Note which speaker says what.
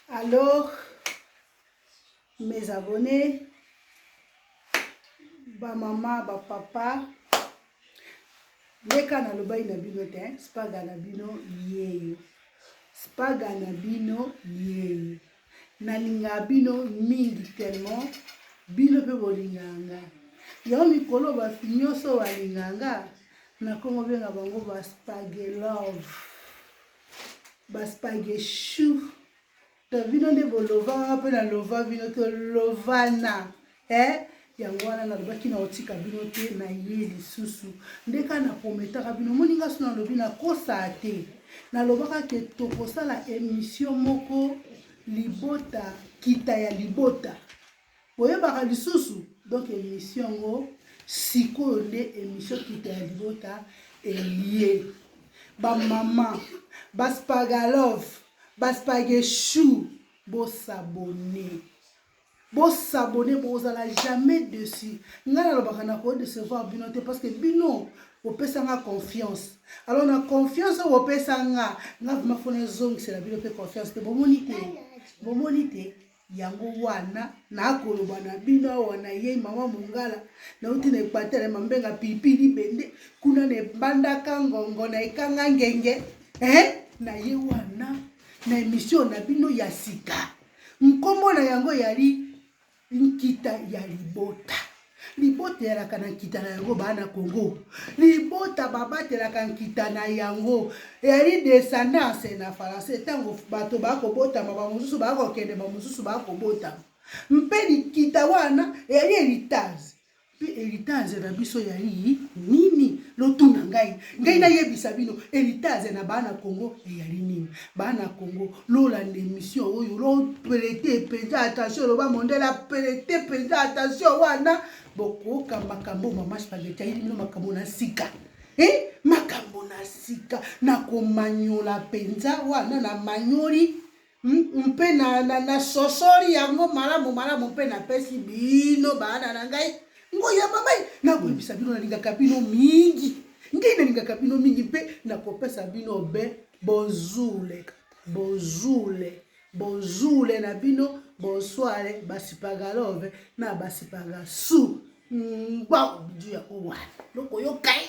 Speaker 1: Alors, mes abonnés, ba maman, ba papa, leka na lobai na bino te, spaga na bino yeyo. Spaga na bino yeyo. Na linga bino mingi tellement, bino pe bolinganga. Yo mikolo ba finyoso walinganga, na kongo benga bango ba spaghe love. Ba spaghe chou. To vino nde bolova pe na lova vino to lovana. Yango wana na lobaki na otika bino te na ye lisusu. Ndeka na prometaka bino moninga suna lobi na kosa te. Na lobaka ke tokosala émission moko libota kita ya libota. Boyebaka lisusu. Donc émission ngo sikoyo nde émission kita ya libota elié. Ba mama, ba spagalove, ba spaghe chou, bo s'abonner. Bo s'abonner, bo osala jamais dessus. Ngana lobaka na ko décevoir bino te parce que bino opesa nga confiance. Alors na confiance opesa nga vraiment fona zong c'est la bino pe confiance te bomoni te yango wana na koloba na bino wana ye mama mongala na uti na epatere mambenga pipili bende kuna ne bandaka ngongo na ekanga ngenge na ye wana na émission na bino ya sika nkombo na yango yali nkita ya libota. Libota yalaka na nkita na yango bana Congo. Libota babatelaka nkita na yango. Yali descendance na français tango bato bakobota ba mosusu bakokende ba mosusu bakobota. Mpe likita wana yali héritage. Puis héritage na biso yali nini lotuna ngai na yebisa bino héritage na bana Congo yali nini bana Congo lola l'émission oyo lo prêter penza attention lo ba mondela prêter penza attention wana boko kamakambo mama spaghetti yali bino makambo na sika makambo na sika na komanyola penza wana na manyoli mpe na sosori yango malamu mpe na pesi bino bana na ngai ngoya mamai na koyebisa bino na lingaka bino mingi ngai na lingaka bino mingi mpe na kopesa bino be bozule na bino bonsoir basipagalove na basipaga su ngwa biju ya kowana loko yo kai